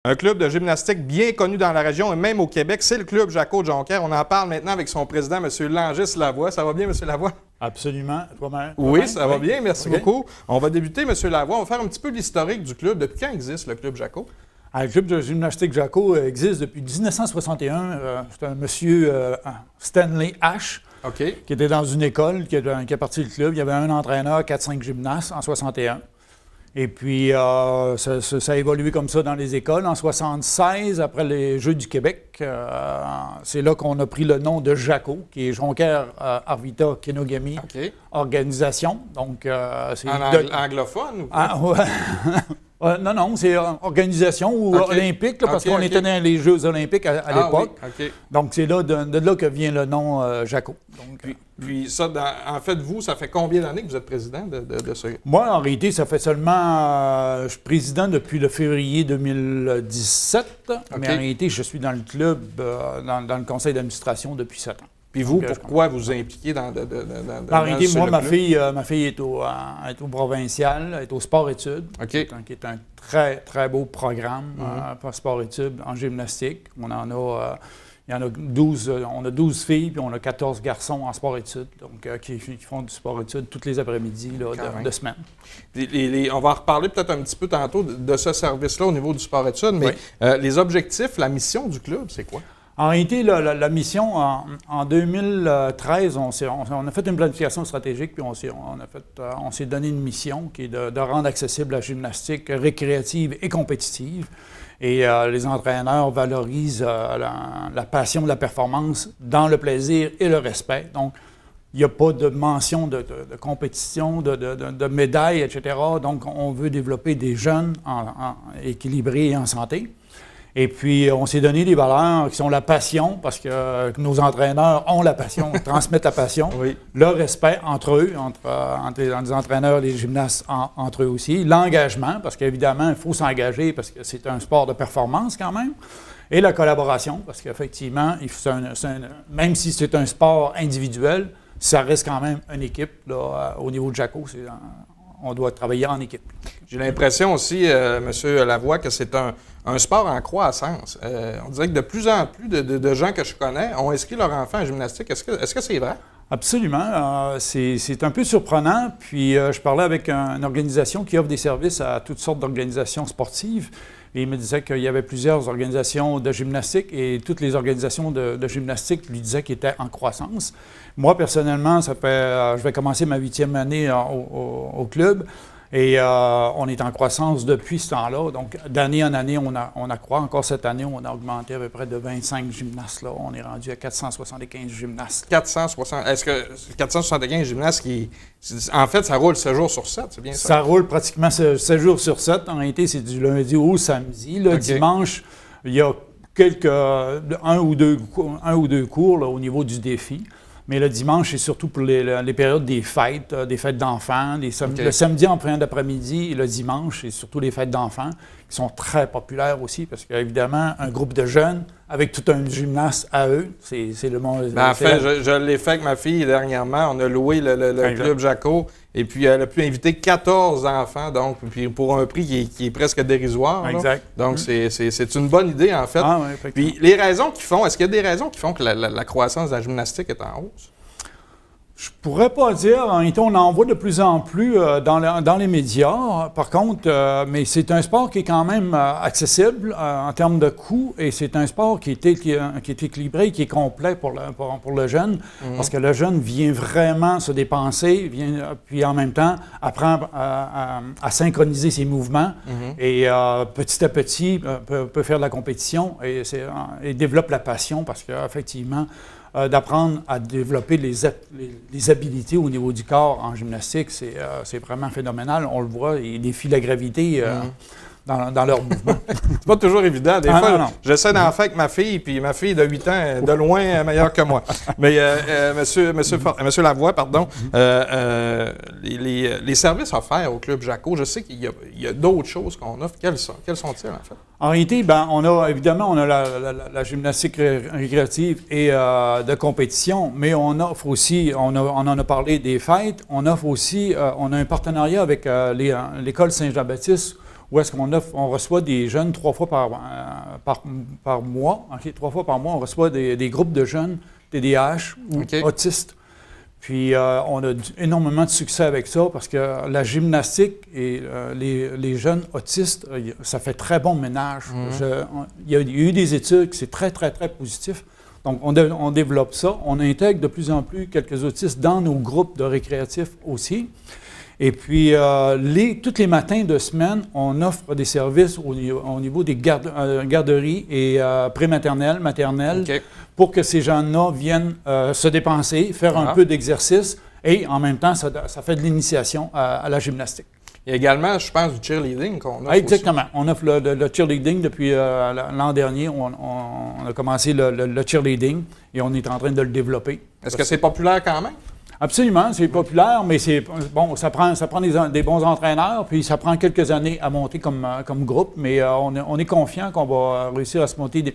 un club de gymnastique bien connu dans la région et même au Québec. C'est le club Jaco de Jonquière. On en parle maintenant avec son président, M. Langis Lavoie. Ça va bien, M. Lavoie? Absolument. Oui, ça va bien. Merci beaucoup. On va débuter, M. Lavoie. On va faire un petit peu l'historique du club. Depuis quand existe le club Jaco? Le club de gymnastique Jaco existe depuis 1961. C'est un monsieur Stanley H. Qui était dans une école, qui a parti le club. Il y avait un entraîneur, 4-5 gymnastes en 61. Et puis, ça a évolué comme ça dans les écoles. En 76, après les Jeux du Québec, c'est là qu'on a pris le nom de Jaco, qui est Jonquière Arvita Kenogami Organisation. Donc, c'est anglophone ou non, c'est organisation ou olympique, là, parce qu'on était dans les Jeux olympiques à l'époque. Oui, Donc, c'est là, de là que vient le nom Jaco. Puis ça, en fait, vous, ça fait combien d'années que vous êtes président de ce... Moi, en réalité, ça fait seulement... je suis président depuis le février 2017, mais en réalité, je suis dans le club, dans le conseil d'administration depuis 7 ans. Puis vous, pourquoi vous impliquez dans en réalité, moi, ma fille est au provincial, elle est au sport-études, qui est un très, très beau programme pour sport-études en gymnastique. On en a... Il y en a 12, on a 12 filles, puis on a 14 garçons en sport-études, donc qui font du sport-études tous les après-midi de semaine. On va en reparler peut-être un petit peu tantôt de ce service-là au niveau du sport-études, mais les objectifs, la mission du club, c'est quoi? En réalité, la mission, en 2013, on a fait une planification stratégique, puis on s'est donné une mission qui est de rendre accessible la gymnastique récréative et compétitive. Et les entraîneurs valorisent la passion de la performance dans le plaisir et le respect. Donc, il n'y a pas de mention de compétition, de médailles, etc. Donc, on veut développer des jeunes équilibrés et en santé. Et puis, on s'est donné des valeurs qui sont la passion, parce que nos entraîneurs ont la passion, transmettent la passion, le respect entre eux, entre les entraîneurs et les gymnastes entre eux aussi, l'engagement, parce qu'évidemment, il faut s'engager, parce que c'est un sport de performance quand même, et la collaboration, parce qu'effectivement, même si c'est un sport individuel, ça reste quand même une équipe. Là, au niveau de Jaco, on doit travailler en équipe. J'ai l'impression aussi, M. Lavoie, que c'est un sport en croissance. On dirait que de plus en plus de gens que je connais ont inscrit leur enfant en gymnastique. Est-ce que c'est vrai? Absolument. C'est un peu surprenant. Puis, je parlais avec une organisation qui offre des services à toutes sortes d'organisations sportives. Et il me disait qu'il y avait plusieurs organisations de gymnastique et toutes les organisations de gymnastique lui disaient qu'ils étaient en croissance. Moi, personnellement, je vais commencer ma 8e année au club et on est en croissance depuis ce temps-là. Donc, d'année en année, on accroît. Encore cette année, on a augmenté à peu près de 25 gymnastes. Là. On est rendu à 475 gymnastes. 460. Est-ce que 475 gymnastes en fait, ça roule 7 jours sur 7, c'est bien ça? Ça roule pratiquement 7 jours sur 7. En réalité, c'est du lundi au samedi. Le dimanche, il y a un ou deux cours là, au niveau du défi. Mais le dimanche, c'est surtout pour les périodes des fêtes d'enfants. Le samedi en fin d'après-midi et le dimanche, c'est surtout les fêtes d'enfants qui sont très populaires aussi parce qu'évidemment, un groupe de jeunes avec tout un gymnaste à eux, c'est le monde. En fait, je l'ai fait avec ma fille dernièrement. On a loué le club Jaco et puis elle a pu inviter 14 enfants, donc puis pour un prix qui est presque dérisoire. Exact. Donc, c'est une bonne idée, en fait. Ah, oui, puis les raisons qui font, est-ce qu'il y a des raisons qui font que la croissance de la gymnastique est en hausse? Je pourrais pas dire. On en voit de plus en plus dans les médias. Par contre, mais c'est un sport qui est quand même accessible en termes de coûts et c'est un sport qui est équilibré, qui est complet pour le jeune parce que le jeune vient vraiment se dépenser, puis en même temps apprend à synchroniser ses mouvements et petit à petit peut faire de la compétition et développe la passion parce qu'effectivement, d'apprendre à développer les habiletés au niveau du corps en gymnastique, c'est vraiment phénoménal. On le voit, ils défient la gravité dans leur mouvement. C'est pas toujours évident. Des fois, j'essaie d'en faire avec ma fille, puis ma fille de 8 ans est de loin meilleure que moi. Mais Monsieur Lavoie, pardon, les services offerts au Club Jaco, je sais qu'il y a d'autres choses qu'on offre. Quels sont-ils, en fait? En réalité, on a la gymnastique récréative et de compétition, mais on offre aussi, on en a parlé des fêtes, on offre aussi, on a un partenariat avec l'école Saint-Jean-Baptiste où est-ce on reçoit des jeunes 3 fois par mois. Okay, 3 fois par mois, on reçoit des groupes de jeunes TDAH ou autistes. Puis on a énormément de succès avec ça parce que la gymnastique et les jeunes autistes, ça fait très bon ménage. Il y a eu des études qui c'est très, très, très positif. Donc, on développe ça. On intègre de plus en plus quelques autistes dans nos groupes de récréatifs aussi. Et puis, tous les matins de semaine, on offre des services au niveau des garderies et prématernelles, maternelles, pour que ces jeunes-là viennent se dépenser, faire un peu d'exercice et en même temps, ça fait de l'initiation à la gymnastique. Il y a également, je pense, du cheerleading qu'on offre. Exactement. On offre le cheerleading depuis l'an dernier. On a commencé le cheerleading et on est en train de le développer. Est-ce que c'est populaire quand même? Absolument, c'est populaire, mais ça prend des bons entraîneurs, puis ça prend quelques années à monter comme groupe, mais on est confiant qu'on va réussir à se monter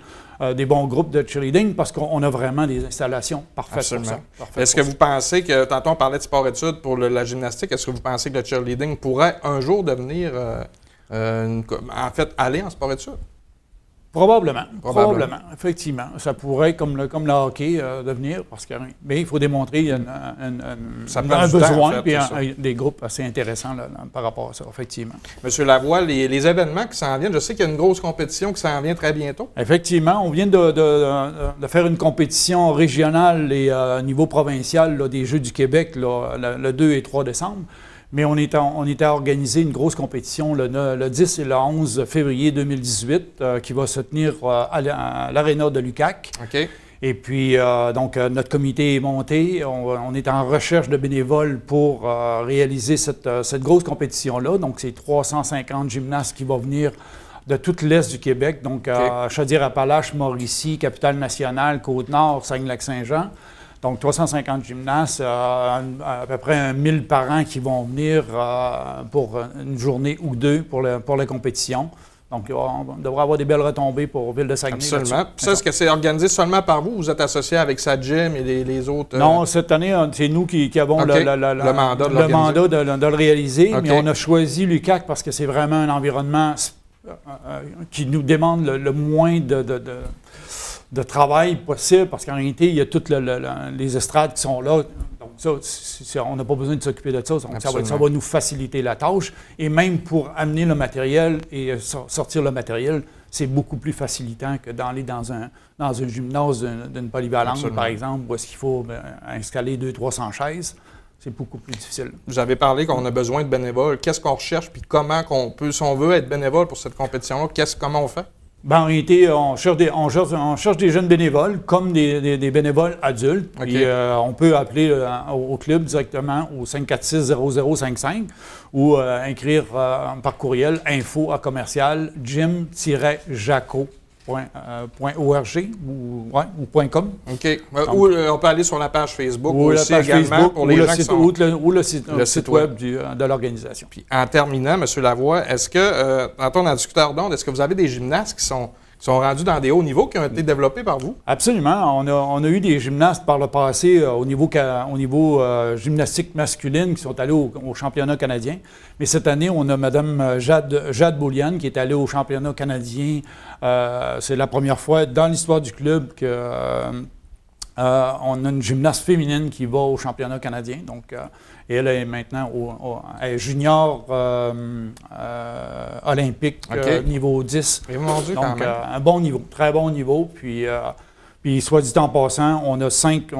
des bons groupes de cheerleading parce qu'on a vraiment des installations parfaites pour ça. Est-ce que vous pensez que, tantôt on parlait de sport-études pour la gymnastique, est-ce que vous pensez que le cheerleading pourrait un jour devenir, aller en sport-études? Probablement, effectivement. Ça pourrait, comme le hockey, devenir, mais il faut démontrer un besoin et des groupes assez intéressants par rapport à ça, effectivement. Monsieur Lavoie, les événements qui s'en viennent, je sais qu'il y a une grosse compétition qui s'en vient très bientôt. Effectivement, on vient de faire une compétition régionale et niveau provincial des Jeux du Québec le 2 et 3 décembre. Mais on était à organiser une grosse compétition le 10 et le 11 février 2018 qui va se tenir à l'Aréna de l'UQAC. Et puis, donc, notre comité est monté. On est en recherche de bénévoles pour réaliser cette grosse compétition-là. Donc, c'est 350 gymnastes qui vont venir de tout l'Est du Québec. Donc, Chaudière-Appalaches, Mauricie, Capitale-Nationale, Côte-Nord, Saguenay-Lac-Saint-Jean. Donc, 350 gymnastes, à peu près 1000 par an qui vont venir pour une journée ou deux pour la compétition. Donc, on devrait avoir des belles retombées pour Ville de Saguenay. Absolument. Puis ça, est-ce que c'est organisé seulement par vous? Vous êtes associé avec sa gym et les autres? Non, cette année, c'est nous qui avons le mandat de le réaliser. Mais on a choisi l'UQAC parce que c'est vraiment un environnement qui nous demande le moins de travail possible, parce qu'en réalité, il y a toutes les estrades qui sont là. Donc ça, on n'a pas besoin de s'occuper de ça. Donc ça va nous faciliter la tâche. Et même pour amener le matériel et sortir le matériel, c'est beaucoup plus facilitant que d'aller dans un gymnase d'une polyvalente, par exemple, où est-ce qu'il faut installer 200-300 chaises. C'est beaucoup plus difficile. Vous avez parlé qu'on a besoin de bénévoles. Qu'est-ce qu'on recherche, puis comment qu'on peut, si on veut être bénévole pour cette compétition-là, comment on fait? En réalité, on cherche des jeunes bénévoles, comme des bénévoles adultes. Puis, on peut appeler au club directement au 546-0055 ou écrire par courriel info@gym-jaco.org ou .com. OK. Ou on peut aller sur la page Facebook aussi également pour les gens qui sont... Ou le site web de l'organisation. Puis en terminant, M. Lavoie, est-ce que, tantôt on a discuté hors d'onde, est-ce que vous avez des gymnastes qui sont rendus dans des hauts niveaux qui ont été développés par vous? Absolument. On a eu des gymnastes par le passé au niveau gymnastique masculine qui sont allés au championnat canadien. Mais cette année, on a Mme Jade Bouliane qui est allée au championnat canadien. C'est la première fois dans l'histoire du club qu'on a une gymnaste féminine qui va au championnat canadien. Donc, elle est maintenant elle est junior olympique niveau 10. Donc, un bon niveau, très bon niveau. Puis soit dit en passant, on a cinq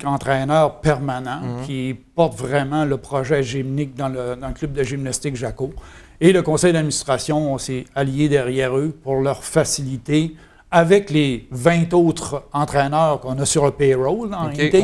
entraîneurs permanents qui portent vraiment le projet gymnique dans le club de gymnastique Jaco. Et le conseil d'administration, on s'est allié derrière eux pour leur faciliter avec les 20 autres entraîneurs qu'on a sur le payroll, en réalité,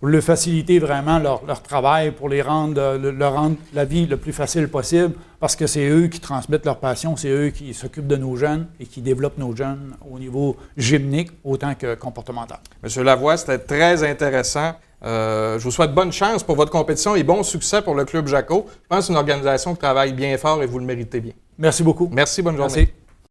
pour leur faciliter vraiment leur travail, pour leur rendre la vie le plus facile possible, parce que c'est eux qui transmettent leur passion, c'est eux qui s'occupent de nos jeunes et qui développent nos jeunes au niveau gymnique autant que comportemental. Monsieur Lavoie, c'était très intéressant. Je vous souhaite bonne chance pour votre compétition et bon succès pour le Club Jaco. Je pense que c'est une organisation qui travaille bien fort et vous le méritez bien. Merci beaucoup. Merci, bonne journée. Merci.